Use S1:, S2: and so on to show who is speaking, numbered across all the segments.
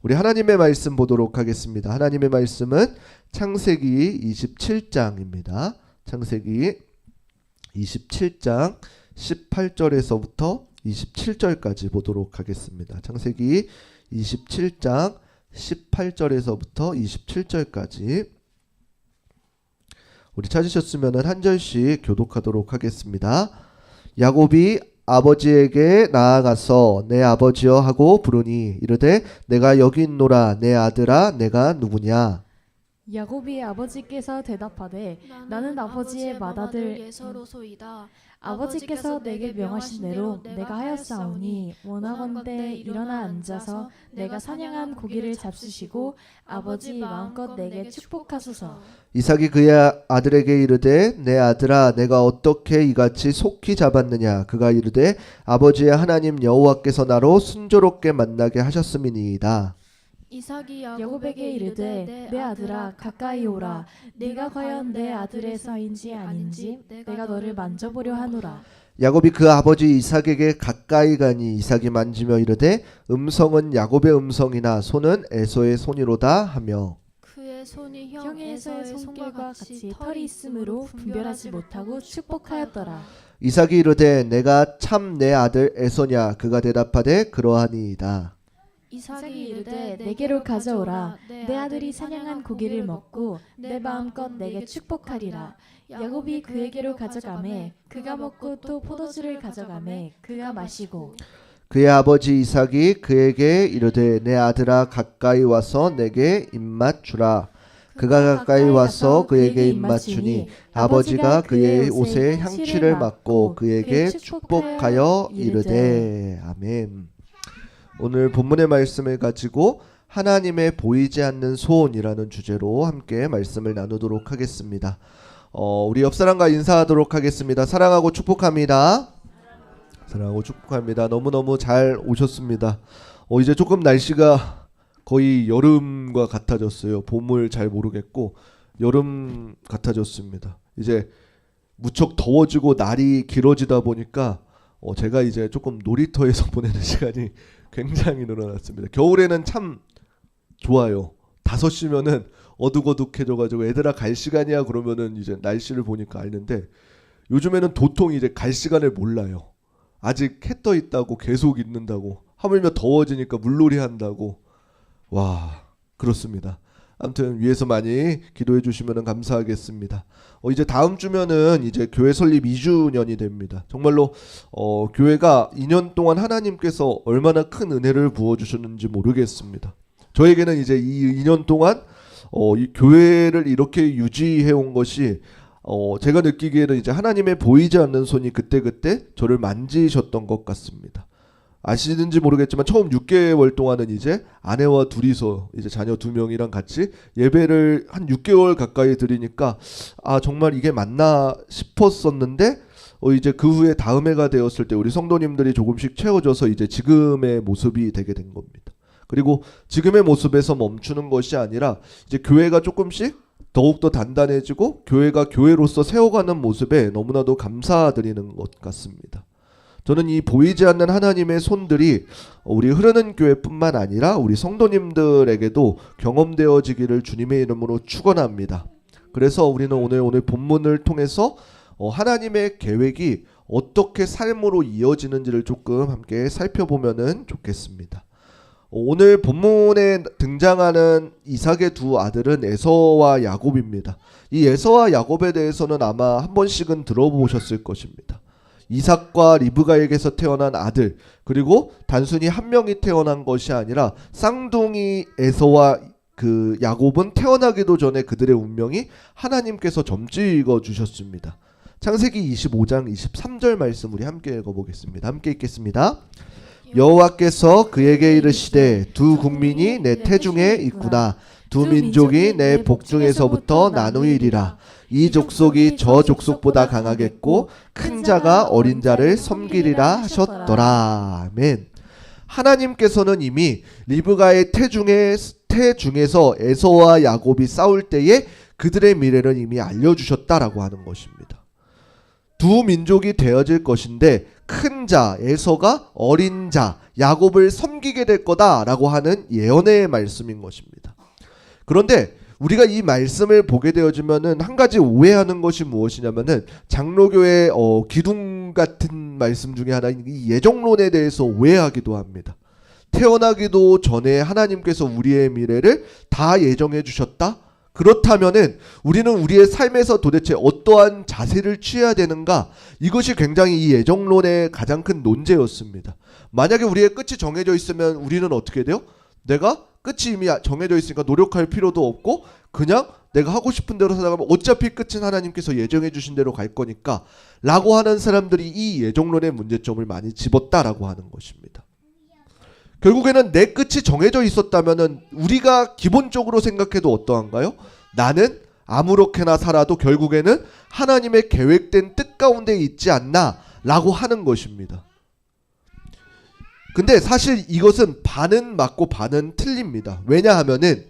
S1: 우리 하나님의 말씀 보도록 하겠습니다. 하나님의 말씀은 창세기 27장입니다. 창세기 27장 18절에서부터 27절까지 보도록 하겠습니다. 창세기 27장 18절에서부터 27절까지 우리 찾으셨으면 한 절씩 교독하도록 하겠습니다. 야곱이 아버지에게 나아가서 내 아버지여 하고 부르니 이르되 내가 여기 있노라. 내 아들아 내가 누구냐.
S2: 야곱이 아버지께서 대답하되 나는 아버지의 맏아들
S3: 예서로소이다.
S2: 아버지께서 내게 명하신 대로 내가 하였사오니 원하건대 일어나 앉아서 내가 사냥한 고기를 잡수시고 아버지 마음껏 내게 축복하소서.
S1: 이삭이 그의 아들에게 이르되 내 아들아 내가 어떻게 이같이 속히 잡았느냐. 그가 이르되 아버지의 하나님 여호와께서 나로 순조롭게 만나게 하셨음이니이다.
S3: 이삭이
S2: 야곱에게 이르되 내 아들아 가까이 오라. 네가 과연 내 아들의 사인지 아닌지 내가 너를 만져보려 하노라.
S1: 야곱이 그 아버지 이삭에게 가까이 가니 이삭이 만지며 이르되 음성은 야곱의 음성이나 손은 에서의 손이로다 하며
S3: 그의 손이
S2: 형
S3: 형
S2: 에서의
S3: 에서의
S2: 손길과 같이 털이 있으므로 분별하지 못하고 축복하였더라.
S1: 이삭이 이르되 내가 참 내 아들 에서냐. 그가 대답하되 그러하니이다.
S3: 이삭이 이르되
S2: 내게로 가져오라. 내 아들이 사냥한 고기를 먹고 내 마음껏 내게 축복하리라. 야곱이 그에게로 가져가매 그가 먹고 또 포도주를 가져가매 그가 마시고
S1: 그의 아버지 이삭이 그에게 이르되 내 아들아 가까이 와서 내게 입맛 주라. 그가 가까이 와서 그에게 입맛 주니 아버지가 그의 옷에 향취를 맡고 그에게 축복하여 이르되 아멘. 오늘 본문의 말씀을 가지고 하나님의 보이지 않는 소원이라는 주제로 함께 말씀을 나누도록 하겠습니다. 우리 옆사람과 인사하도록 하겠습니다. 사랑하고 축복합니다. 사랑하고 축복합니다. 너무너무 잘 오셨습니다. 이제 조금 날씨가 거의 여름과 같아졌어요. 봄을 잘 모르겠고 여름 같아졌습니다. 이제 무척 더워지고 날이 길어지다 보니까 제가 이제 조금 놀이터에서 보내는 시간이 굉장히 늘어났습니다. 겨울에는 참 좋아요. 5시면은 어둑어둑해져가지고 애들아 갈 시간이야 그러면은 이제 날씨를 보니까 알는데 요즘에는 도통 이제 갈 시간을 몰라요. 아직 해 떠 있다고 계속 있는다고 하물며 더워지니까 물놀이 한다고. 와 그렇습니다. 아무튼 위에서 많이 기도해 주시면 감사하겠습니다. 이제 다음 주면은 이제 교회 설립 2주년이 됩니다. 정말로 교회가 2년 동안 하나님께서 얼마나 큰 은혜를 부어 주셨는지 모르겠습니다. 저에게는 이제 이 2년 동안 이 교회를 이렇게 유지해 온 것이 제가 느끼기에는 이제 하나님의 보이지 않는 손이 그때그때 저를 만지셨던 것 같습니다. 아시는지 모르겠지만 처음 6개월 동안은 이제 아내와 둘이서 이제 자녀 2명이랑 같이 예배를 한 6개월 가까이 드리니까 정말 이게 맞나 싶었었는데 이제 그 후에 다음 해가 되었을 때 우리 성도님들이 조금씩 채워져서 이제 지금의 모습이 되게 된 겁니다. 그리고 지금의 모습에서 멈추는 것이 아니라 이제 교회가 조금씩 더욱더 단단해지고 교회가 교회로서 세워가는 모습에 너무나도 감사드리는 것 같습니다. 저는 이 보이지 않는 하나님의 손들이 우리 흐르는 교회뿐만 아니라 우리 성도님들에게도 경험되어지기를 주님의 이름으로 축원합니다. 그래서 우리는 오늘 본문을 통해서 하나님의 계획이 어떻게 삶으로 이어지는지를 조금 함께 살펴보면 좋겠습니다. 오늘 본문에 등장하는 이삭의 두 아들은 에서와 야곱입니다. 이 에서와 야곱에 대해서는 아마 한 번씩은 들어보셨을 것입니다. 이삭과 리브가에게서 태어난 아들, 그리고 단순히 한 명이 태어난 것이 아니라 쌍둥이 에서와 그 야곱은 태어나기도 전에 그들의 운명이 하나님께서 점찍어 주셨습니다. 창세기 25장 23절 말씀 우리 함께 읽어보겠습니다. 함께 읽겠습니다. 여호와께서 그에게 이르시되 두 국민이 내 태중에 있구나. 두 민족이 내 복중에서부터 나누이리라. 이 족속이 저 족속보다 강하겠고 큰 자가 어린 자를 섬기리라 하셨더라. 아멘. 하나님께서는 이미 리브가의 태중에서 에서와 야곱이 싸울 때에 그들의 미래를 이미 알려주셨다라고 하는 것입니다. 두 민족이 되어질 것인데 큰 자 에서가 어린 자 야곱을 섬기게 될 거다라고 하는 예언의 말씀인 것입니다. 그런데 우리가 이 말씀을 보게 되어지면은 한 가지 오해하는 것이 무엇이냐면은 장로교의 기둥 같은 말씀 중에 하나인 이 예정론에 대해서 오해하기도 합니다. 태어나기도 전에 하나님께서 우리의 미래를 다 예정해 주셨다? 그렇다면은 우리는 우리의 삶에서 도대체 어떠한 자세를 취해야 되는가? 이것이 굉장히 이 예정론의 가장 큰 논제였습니다. 만약에 우리의 끝이 정해져 있으면 우리는 어떻게 돼요? 내가 끝이 이미 정해져 있으니까 노력할 필요도 없고 그냥 내가 하고 싶은 대로 살아가면 어차피 끝은 하나님께서 예정해 주신 대로 갈 거니까 라고 하는 사람들이 이 예정론의 문제점을 많이 집었다라고 하는 것입니다. 결국에는 내 끝이 정해져 있었다면은 우리가 기본적으로 생각해도 어떠한가요? 나는 아무렇게나 살아도 결국에는 하나님의 계획된 뜻 가운데 있지 않나 라고 하는 것입니다. 근데 사실 이것은 반은 맞고 반은 틀립니다. 왜냐하면은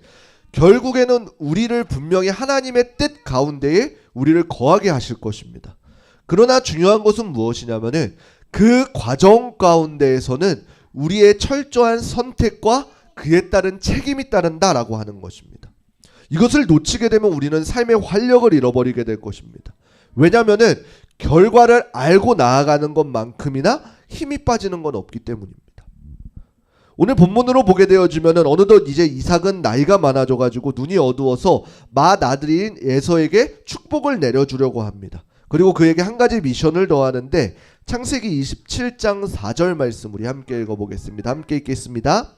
S1: 결국에는 우리를 분명히 하나님의 뜻 가운데에 우리를 거하게 하실 것입니다. 그러나 중요한 것은 무엇이냐면은 그 과정 가운데에서는 우리의 철저한 선택과 그에 따른 책임이 따른다라고 하는 것입니다. 이것을 놓치게 되면 우리는 삶의 활력을 잃어버리게 될 것입니다. 왜냐하면은 결과를 알고 나아가는 것만큼이나 힘이 빠지는 건 없기 때문입니다. 오늘 본문으로 보게 되어지면은 어느덧 이제 이삭은 나이가 많아져가지고 눈이 어두워서 맏아들인 에서에게 축복을 내려주려고 합니다. 그리고 그에게 한 가지 미션을 더하는데 창세기 27장 4절 말씀 우리 함께 읽어보겠습니다. 함께 읽겠습니다.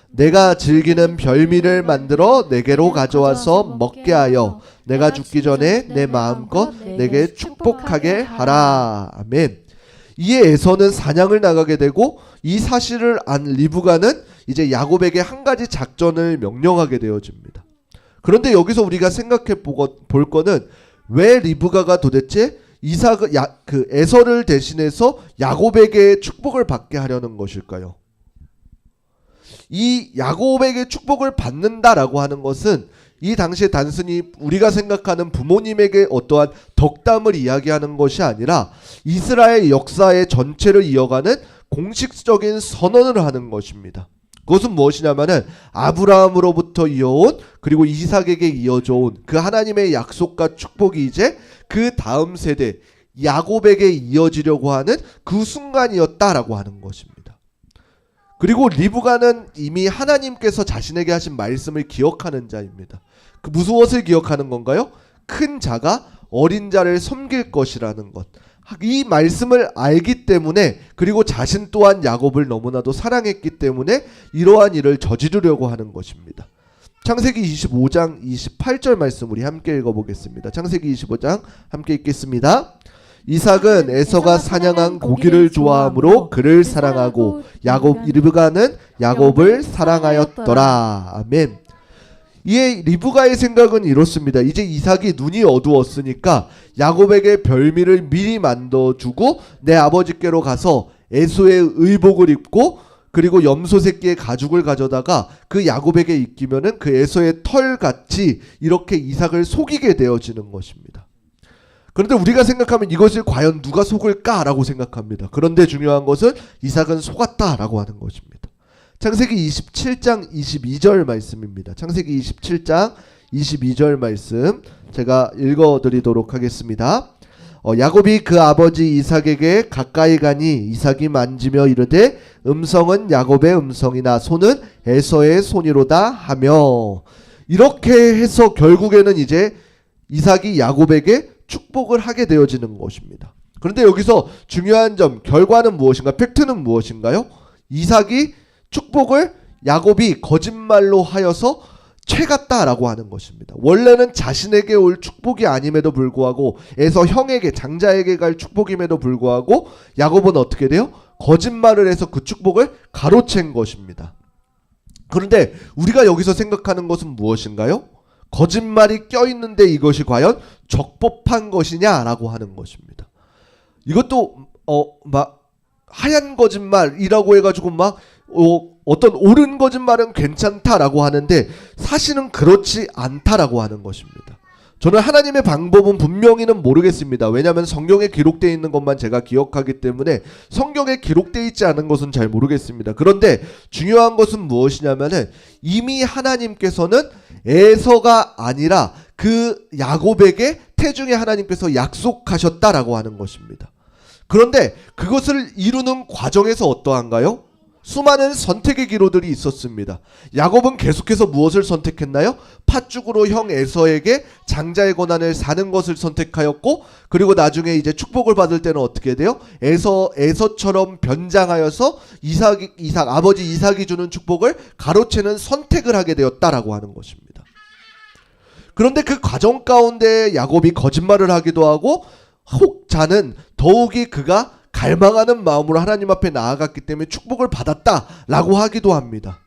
S1: 내가 즐기는 별미를 만들어 내게로 가져와서 먹게 하여 내가 죽기 전에 내 마음껏 내게 축복하게 하라. 아멘. 이에 에서는 사냥을 나가게 되고 이 사실을 안 리브가는 이제 야곱에게 한 가지 작전을 명령하게 되어집니다. 그런데 여기서 우리가 생각해 볼 거는 왜 리브가가 도대체 에서를 대신해서 야곱에게 축복을 받게 하려는 것일까요? 이 야곱에게 축복을 받는다라고 하는 것은 이 당시에 단순히 우리가 생각하는 부모님에게 어떠한 덕담을 이야기하는 것이 아니라 이스라엘 역사의 전체를 이어가는 공식적인 선언을 하는 것입니다. 그것은 무엇이냐면은 아브라함으로부터 이어온 그리고 이삭에게 이어져온 그 하나님의 약속과 축복이 이제 그 다음 세대 야곱에게 이어지려고 하는 그 순간이었다라고 하는 것입니다. 그리고 리브가는 이미 하나님께서 자신에게 하신 말씀을 기억하는 자입니다. 그 무엇을 기억하는 건가요? 큰 자가 어린 자를 섬길 것이라는 것. 이 말씀을 알기 때문에 그리고 자신 또한 야곱을 너무나도 사랑했기 때문에 이러한 일을 저지르려고 하는 것입니다. 창세기 25장 28절 말씀 우리 함께 읽어보겠습니다. 창세기 25장 함께 읽겠습니다. 이삭은 에서가 사냥한 고기를 좋아하므로 그를 사랑하고 리브가는 야곱을 사랑하였더라. 아멘. 이에 리브가의 생각은 이렇습니다. 이제 이삭이 눈이 어두웠으니까 야곱에게 별미를 미리 만들어주고 내 아버지께로 가서 에서의 의복을 입고 그리고 염소 새끼의 가죽을 가져다가 그 야곱에게 입히면은 그 에서의 털같이 이렇게 이삭을 속이게 되어지는 것입니다. 그런데 우리가 생각하면 이것을 과연 누가 속을까라고 생각합니다. 그런데 중요한 것은 이삭은 속았다라고 하는 것입니다. 창세기 27장 22절 말씀입니다. 창세기 27장 22절 말씀 제가 읽어드리도록 하겠습니다. 야곱이 그 아버지 이삭에게 가까이 가니 이삭이 만지며 이르되 음성은 야곱의 음성이나 손은 에서의 손이로다 하며 이렇게 해서 결국에는 이제 이삭이 야곱에게 축복을 하게 되어지는 것입니다. 그런데 여기서 중요한 점, 결과는 무엇인가? 팩트는 무엇인가요? 이삭이 축복을 야곱이 거짓말로 하여서 채갔다라고 하는 것입니다. 원래는 자신에게 올 축복이 아님에도 불구하고 에서 형에게 장자에게 갈 축복임에도 불구하고 야곱은 어떻게 돼요? 거짓말을 해서 그 축복을 가로챈 것입니다. 그런데 우리가 여기서 생각하는 것은 무엇인가요? 거짓말이 껴있는데 이것이 과연 적법한 것이냐라고 하는 것입니다. 이것도 막 하얀 거짓말이라고 해가지고 막 어떤 옳은 거짓말은 괜찮다라고 하는데 사실은 그렇지 않다라고 하는 것입니다. 저는 하나님의 방법은 분명히는 모르겠습니다. 왜냐하면 성경에 기록되어 있는 것만 제가 기억하기 때문에 성경에 기록되어 있지 않은 것은 잘 모르겠습니다. 그런데 중요한 것은 무엇이냐면은 이미 하나님께서는 에서가 아니라 그 야곱에게 태중에 하나님께서 약속하셨다라고 하는 것입니다. 그런데 그것을 이루는 과정에서 어떠한가요? 수많은 선택의 기로들이 있었습니다. 야곱은 계속해서 무엇을 선택했나요? 팥죽으로 형 에서에게 장자의 고난을 사는 것을 선택하였고, 그리고 나중에 이제 축복을 받을 때는 어떻게 돼요? 에서처럼 변장하여서 아버지 이삭이 주는 축복을 가로채는 선택을 하게 되었다라고 하는 것입니다. 그런데 그 과정 가운데 야곱이 거짓말을 하기도 하고, 혹자는 더욱이 그가 갈망하는 마음으로 하나님 앞에 나아갔기 때문에 축복을 받았다라고 하기도 합니다.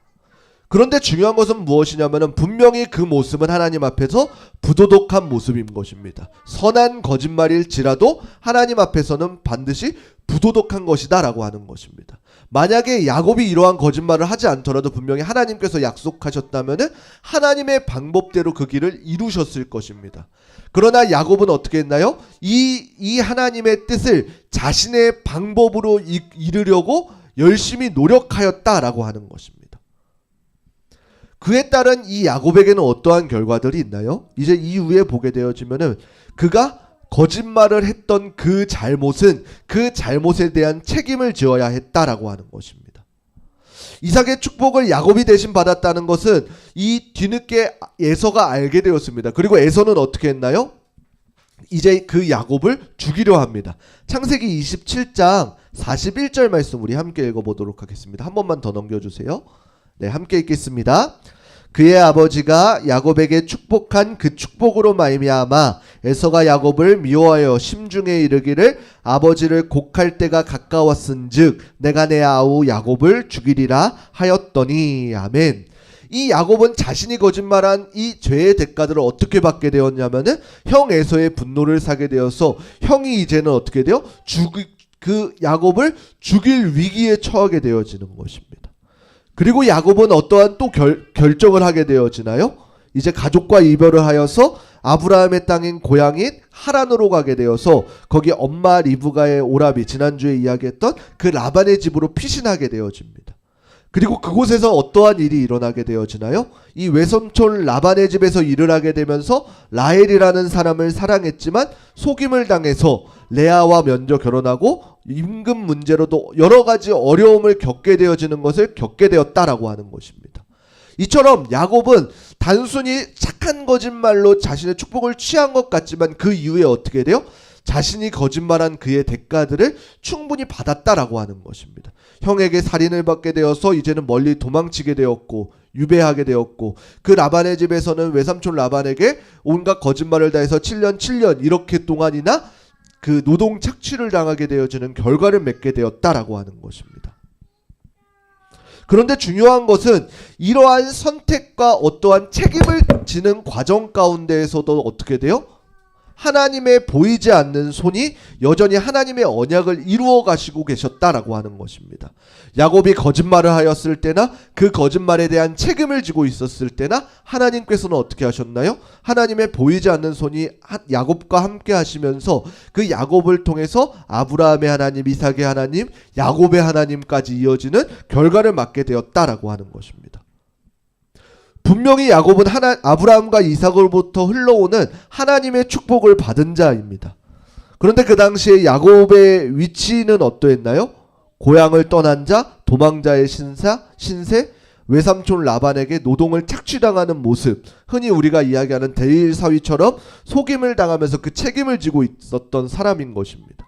S1: 그런데 중요한 것은 무엇이냐면 분명히 그 모습은 하나님 앞에서 부도덕한 모습인 것입니다. 선한 거짓말일지라도 하나님 앞에서는 반드시 부도덕한 것이다 라고 하는 것입니다. 만약에 야곱이 이러한 거짓말을 하지 않더라도 분명히 하나님께서 약속하셨다면 하나님의 방법대로 그 길을 이루셨을 것입니다. 그러나 야곱은 어떻게 했나요? 이 하나님의 뜻을 자신의 방법으로 이루려고 열심히 노력하였다라고 하는 것입니다. 그에 따른 이 야곱에게는 어떠한 결과들이 있나요? 이제 이후에 보게 되어지면은 그가 거짓말을 했던 그 잘못은 그 잘못에 대한 책임을 지어야 했다라고 하는 것입니다. 이삭의 축복을 야곱이 대신 받았다는 것은 이 뒤늦게 에서가 알게 되었습니다. 그리고 에서는 어떻게 했나요? 이제 그 야곱을 죽이려 합니다. 창세기 27장 41절 말씀 우리 함께 읽어보도록 하겠습니다. 한 번만 더 넘겨주세요. 네, 함께 읽겠습니다. 그의 아버지가 야곱에게 축복한 그 축복으로 말미암아 에서가 야곱을 미워하여 심중에 이르기를 아버지를 곡할 때가 가까웠은즉 내가 내 아우 야곱을 죽이리라 하였더니. 아멘. 이 야곱은 자신이 거짓말한 이 죄의 대가들을 어떻게 받게 되었냐면은 형 에서의 분노를 사게 되어서 형이 이제는 어떻게 돼요? 그 야곱을 죽일 위기에 처하게 되어지는 것입니다. 그리고 야곱은 어떠한 또 결정을 하게 되어지나요? 이제 가족과 이별을 하여서 아브라함의 땅인 고향인 하란으로 가게 되어서 거기 엄마 리브가의 오라비, 지난주에 이야기했던 그 라반의 집으로 피신하게 되어집니다. 그리고 그곳에서 어떠한 일이 일어나게 되어지나요? 이 외손촌 라반의 집에서 일을 하게 되면서 라헬이라는 사람을 사랑했지만 속임을 당해서 레아와 먼저 결혼하고 임금 문제로도 여러 가지 어려움을 겪게 되어지는 것을 겪게 되었다라고 하는 것입니다. 이처럼 야곱은 단순히 착한 거짓말로 자신의 축복을 취한 것 같지만 그 이후에 어떻게 돼요? 자신이 거짓말한 그의 대가들을 충분히 받았다라고 하는 것입니다. 형에게 살인을 받게 되어서 이제는 멀리 도망치게 되었고 유배하게 되었고, 그 라반의 집에서는 외삼촌 라반에게 온갖 거짓말을 다해서 7년 이렇게 동안이나 그 노동 착취를 당하게 되어지는 결과를 맺게 되었다라고 하는 것입니다. 그런데 중요한 것은 이러한 선택과 어떠한 책임을 지는 과정 가운데에서도 어떻게 돼요? 하나님의 보이지 않는 손이 여전히 하나님의 언약을 이루어 가시고 계셨다라고 하는 것입니다. 야곱이 거짓말을 하였을 때나 그 거짓말에 대한 책임을 지고 있었을 때나 하나님께서는 어떻게 하셨나요? 하나님의 보이지 않는 손이 야곱과 함께 하시면서 그 야곱을 통해서 아브라함의 하나님, 이삭의 하나님, 야곱의 하나님까지 이어지는 결과를 맞게 되었다라고 하는 것입니다. 분명히 야곱은 아브라함과 이삭으로부터 흘러오는 하나님의 축복을 받은 자입니다. 그런데 그 당시에 야곱의 위치는 어떠했나요? 고향을 떠난 자, 도망자의 신세, 외삼촌 라반에게 노동을 착취당하는 모습, 흔히 우리가 이야기하는 대일 사위처럼 속임을 당하면서 그 책임을 지고 있었던 사람인 것입니다.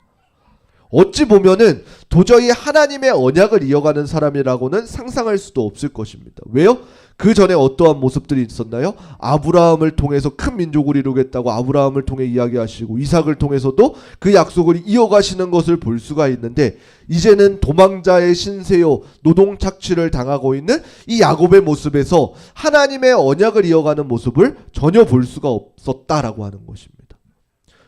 S1: 어찌 보면은 도저히 하나님의 언약을 이어가는 사람이라고는 상상할 수도 없을 것입니다. 왜요? 그 전에 어떠한 모습들이 있었나요? 아브라함을 통해서 큰 민족을 이루겠다고 아브라함을 통해 이야기하시고 이삭을 통해서도 그 약속을 이어가시는 것을 볼 수가 있는데, 이제는 도망자의 신세요, 노동 착취를 당하고 있는 이 야곱의 모습에서 하나님의 언약을 이어가는 모습을 전혀 볼 수가 없었다라고 하는 것입니다.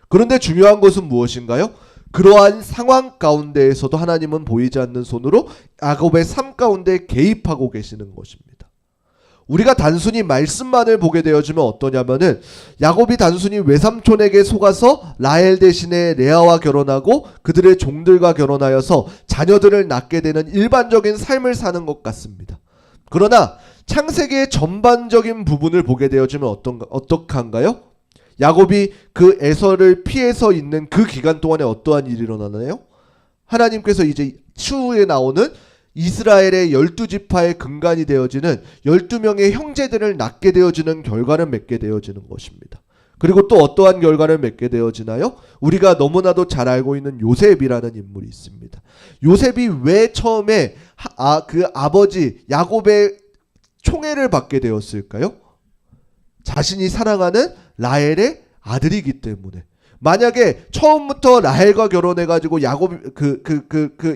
S1: 그런데 중요한 것은 무엇인가요? 그러한 상황 가운데에서도 하나님은 보이지 않는 손으로 야곱의 삶 가운데 개입하고 계시는 것입니다. 우리가 단순히 말씀만을 보게 되어지면 어떠냐면은 야곱이 단순히 외삼촌에게 속아서 라헬 대신에 레아와 결혼하고 그들의 종들과 결혼하여서 자녀들을 낳게 되는 일반적인 삶을 사는 것 같습니다. 그러나 창세기의 전반적인 부분을 보게 되어지면 어떡한가요? 야곱이 그 에서를 피해서 있는 그 기간 동안에 어떠한 일이 일어나나요? 하나님께서 이제 추후에 나오는 이스라엘의 12지파의 근간이 되어지는 12명의 형제들을 낳게 되어지는 결과를 맺게 되어지는 것입니다. 그리고 또 어떠한 결과를 맺게 되어지나요? 우리가 너무나도 잘 알고 있는 요셉이라는 인물이 있습니다. 요셉이 왜 처음에 그 아버지 야곱의 총애를 받게 되었을까요? 자신이 사랑하는 라헬의 아들이기 때문에. 만약에 처음부터 라헬과 결혼해가지고 야곱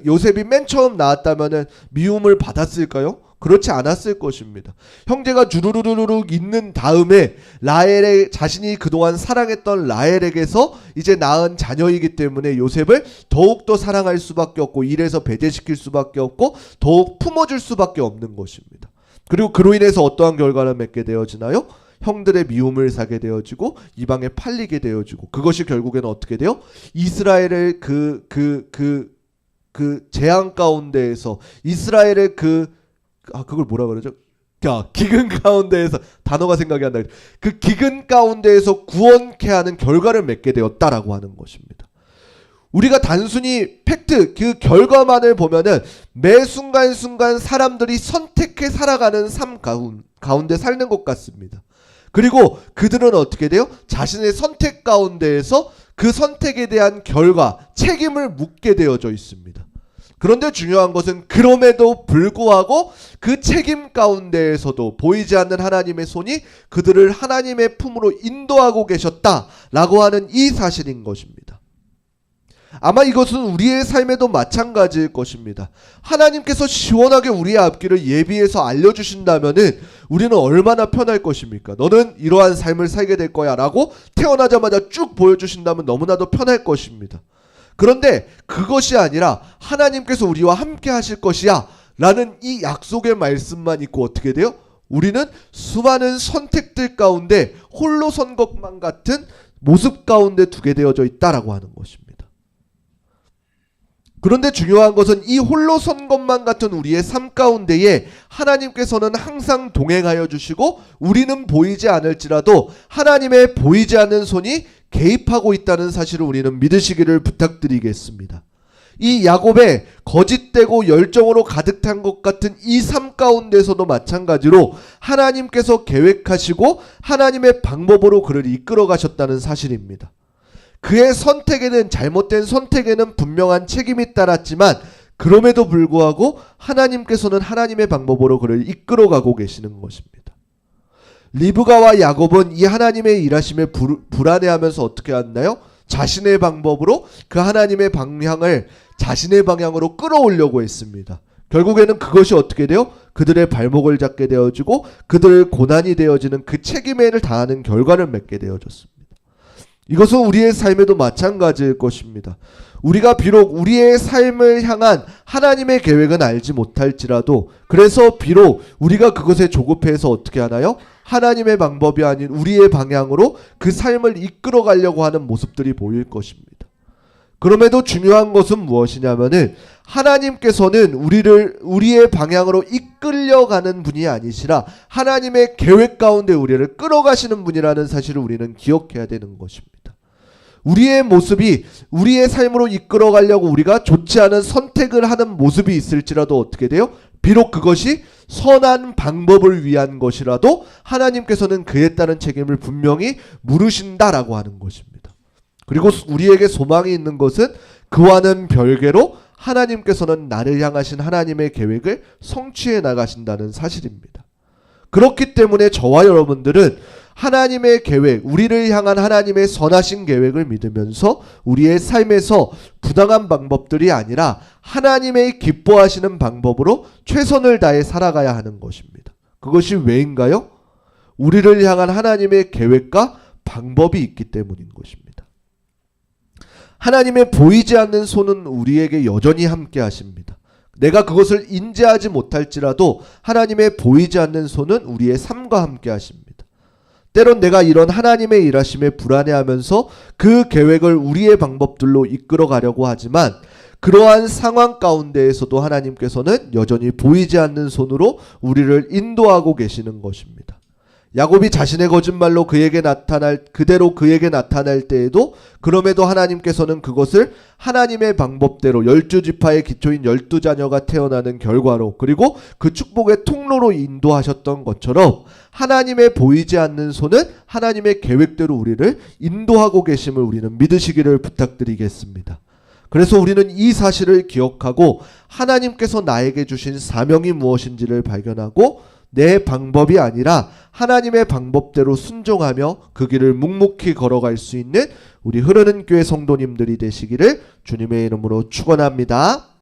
S1: 요셉이 맨 처음 낳았다면은 미움을 받았을까요? 그렇지 않았을 것입니다. 형제가 주르르르르 있는 다음에 라헬의 자신이 그동안 사랑했던 라헬에게서 이제 낳은 자녀이기 때문에 요셉을 더욱더 사랑할 수밖에 없고 일에서 배제시킬 수밖에 없고 더욱 품어줄 수밖에 없는 것입니다. 그리고 그로 인해서 어떠한 결과를 맺게 되어지나요? 형들의 미움을 사게 되어지고 이방에 팔리게 되어지고 그것이 결국에는 어떻게 돼요? 이스라엘의 그 재앙 가운데에서 이스라엘의 그걸 뭐라 그러죠? 기근 가운데에서 단어가 생각이 안 나요. 그 기근 가운데에서 구원케 하는 결과를 맺게 되었다라고 하는 것입니다. 우리가 단순히 팩트 그 결과만을 보면은 매 순간순간 사람들이 선택해 살아가는 삶 가운데 사는 것 같습니다. 그리고 그들은 어떻게 돼요? 자신의 선택 가운데에서 그 선택에 대한 결과, 책임을 묻게 되어져 있습니다. 그런데 중요한 것은 그럼에도 불구하고 그 책임 가운데에서도 보이지 않는 하나님의 손이 그들을 하나님의 품으로 인도하고 계셨다라고 하는 이 사실인 것입니다. 아마 이것은 우리의 삶에도 마찬가지일 것입니다. 하나님께서 시원하게 우리의 앞길을 예비해서 알려주신다면은 우리는 얼마나 편할 것입니까? 너는 이러한 삶을 살게 될 거야 라고 태어나자마자 쭉 보여주신다면 너무나도 편할 것입니다. 그런데 그것이 아니라 하나님께서 우리와 함께 하실 것이야 라는 이 약속의 말씀만 있고 어떻게 돼요? 우리는 수많은 선택들 가운데 홀로 선 것만 같은 모습 가운데 두게 되어져 있다라고 하는 것입니다. 그런데 중요한 것은 이 홀로 선 것만 같은 우리의 삶 가운데에 하나님께서는 항상 동행하여 주시고 우리는 보이지 않을지라도 하나님의 보이지 않는 손이 개입하고 있다는 사실을 우리는 믿으시기를 부탁드리겠습니다. 이 야곱의 거짓되고 열정으로 가득 찬 것 같은 이 삶 가운데서도 마찬가지로 하나님께서 계획하시고 하나님의 방법으로 그를 이끌어 가셨다는 사실입니다. 그의 선택에는 잘못된 선택에는 분명한 책임이 따랐지만 그럼에도 불구하고 하나님께서는 하나님의 방법으로 그를 이끌어가고 계시는 것입니다. 리브가와 야곱은 이 하나님의 일하심에 불안해하면서 어떻게 했나요? 자신의 방법으로 그 하나님의 방향을 자신의 방향으로 끌어오려고 했습니다. 결국에는 그것이 어떻게 돼요? 그들의 발목을 잡게 되어지고 그들의 고난이 되어지는 그 책임을 다하는 결과를 맺게 되어졌습니다. 이것은 우리의 삶에도 마찬가지일 것입니다. 우리가 비록 우리의 삶을 향한 하나님의 계획은 알지 못할지라도 그래서 비록 우리가 그것에 조급해서 어떻게 하나요? 하나님의 방법이 아닌 우리의 방향으로 그 삶을 이끌어 가려고 하는 모습들이 보일 것입니다. 그럼에도 중요한 것은 무엇이냐면은 하나님께서는 우리의 방향으로 이끌려가는 분이 아니시라 하나님의 계획 가운데 우리를 끌어가시는 분이라는 사실을 우리는 기억해야 되는 것입니다. 우리의 모습이 우리의 삶으로 이끌어가려고 우리가 좋지 않은 선택을 하는 모습이 있을지라도 어떻게 돼요? 비록 그것이 선한 방법을 위한 것이라도 하나님께서는 그에 따른 책임을 분명히 물으신다라고 하는 것입니다. 그리고 우리에게 소망이 있는 것은 그와는 별개로 하나님께서는 나를 향하신 하나님의 계획을 성취해 나가신다는 사실입니다. 그렇기 때문에 저와 여러분들은 하나님의 계획, 우리를 향한 하나님의 선하신 계획을 믿으면서 우리의 삶에서 부당한 방법들이 아니라 하나님의 기뻐하시는 방법으로 최선을 다해 살아가야 하는 것입니다. 그것이 왜인가요? 우리를 향한 하나님의 계획과 방법이 있기 때문인 것입니다. 하나님의 보이지 않는 손은 우리에게 여전히 함께 하십니다. 내가 그것을 인지하지 못할지라도 하나님의 보이지 않는 손은 우리의 삶과 함께 하십니다. 때론 내가 이런 하나님의 일하심에 불안해하면서 그 계획을 우리의 방법들로 이끌어 가려고 하지만 그러한 상황 가운데에서도 하나님께서는 여전히 보이지 않는 손으로 우리를 인도하고 계시는 것입니다. 야곱이 자신의 거짓말로 그대로 그에게 나타날 때에도 그럼에도 하나님께서는 그것을 하나님의 방법대로 12지파의 기초인 12자녀가 태어나는 결과로 그리고 그 축복의 통로로 인도하셨던 것처럼 하나님의 보이지 않는 손은 하나님의 계획대로 우리를 인도하고 계심을 우리는 믿으시기를 부탁드리겠습니다. 그래서 우리는 이 사실을 기억하고 하나님께서 나에게 주신 사명이 무엇인지를 발견하고 내 방법이 아니라 하나님의 방법대로 순종하며 그 길을 묵묵히 걸어갈 수 있는 우리 흐르는 교회 성도님들이 되시기를 주님의 이름으로 축원합니다.